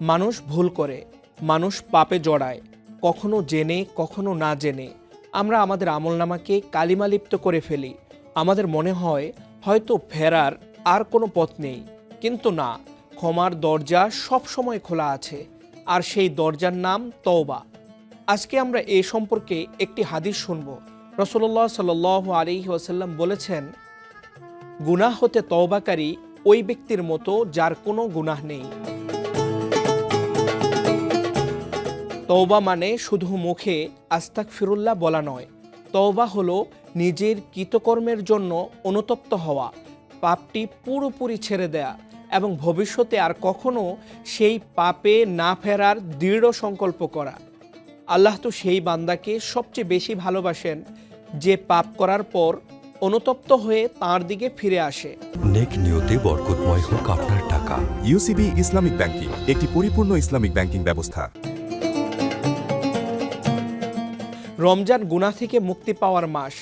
মানুষ ভুল করে, মানুষ পাপে জড়ায়, কখনো জেনে কখনো না জেনে। আমরা আমাদের আমলনামাকে কালিমালিপ্ত করে ফেলি। আমাদের মনে হয় হয়তো ফেরার আর কোনো পথ নেই, কিন্তু না, ক্ষমার দরজা সব সময় খোলা আছে, আর সেই দরজার নাম তওবা। আজকে আমরা এ সম্পর্কে একটি হাদিস শুনব। রাসূলুল্লাহ সাল্লাল্লাহু আলাইহি ওয়াসাল্লাম বলেছেন, গুনাহ হতে তওবাকারী ওই ব্যক্তির মতো যার কোনো গুনাহ নেই। তওবা মানে শুধু মুখে আস্তাগফিরুল্লাহ বলা নয়। তওবা হলো নিজের কৃতকর্মের জন্য অনুতপ্ত হওয়া, পাপটি পুরোপুরি ছেড়ে দেয়া এবং ভবিষ্যতে আর কখনো সেই পাপে না ফেরার দৃঢ় সংকল্প করা। আল্লাহ তো সেই বান্দাকে সবচেয়ে বেশি ভালোবাসেন যে পাপ করার পর অনুতপ্ত হয়ে তাঁর দিকে ফিরে আসে। নেক নিয়তে বরকতময় হোক আপনার টাকা। ইউসিবি ইসলামিক ব্যাংকিং একটি পরিপূর্ণ ইসলামিক ব্যাংকিং ব্যবস্থা। রমজান গুনাহ থেকে মুক্তি পাওয়ার মাস।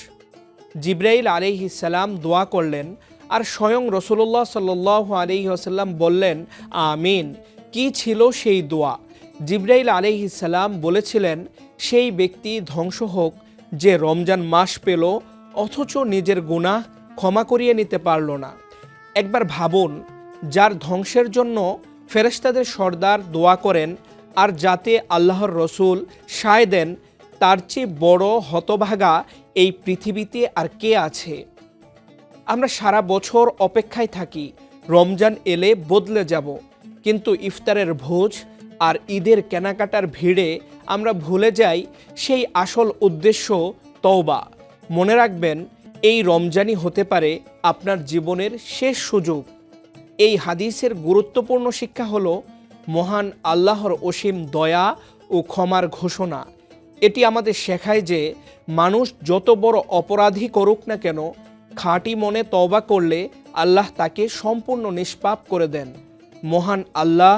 জিবরাইল আলাইহিস সালাম দোয়া করলেন, আর স্বয়ং রাসূলুল্লাহ সাল্লাল্লাহু আলাইহি ওয়াসাল্লাম বললেন আমিন। কি ছিল সেই দোয়া? জিবরাইল আলাইহিস সালাম বলেছিলেন, সেই ব্যক্তি ধ্বংস হোক যে রমজান মাস পেল অথচ নিজের গুনাহ ক্ষমা করিয়ে নিতে পারল না। একবার ভাবুন, যার ধ্বংসের জন্য ফেরেশতাদের সর্দার দোয়া করেন আর যাতে আল্লাহর রসুল সায় দেন, তার চেয়ে বড় হতভাগা এই পৃথিবীতে আর কে আছে? আমরা সারা বছর অপেক্ষায় থাকি রমজান এলে বদলে যাব, কিন্তু ইফতারের ভোজ আর ঈদের কেনাকাটার ভিড়ে আমরা ভুলে যাই সেই আসল উদ্দেশ্য তওবা। মনে রাখবেন, এই রমজানই হতে পারে আপনার জীবনের শেষ সুযোগ। এই হাদিসের গুরুত্বপূর্ণ শিক্ষা হলো মহান আল্লাহর অসীম দয়া ও ক্ষমার ঘোষণা। এটি আমাদের শেখায় যে মানুষ যত বড় অপরাধী করুক না কেন, খাঁটি মনে তওবা করলে আল্লাহ তাকে সম্পূর্ণ নিষ্পাপ করে দেন। মহান আল্লাহ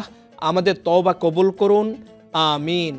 আমাদের তওবা কবুল করুন, আমিন।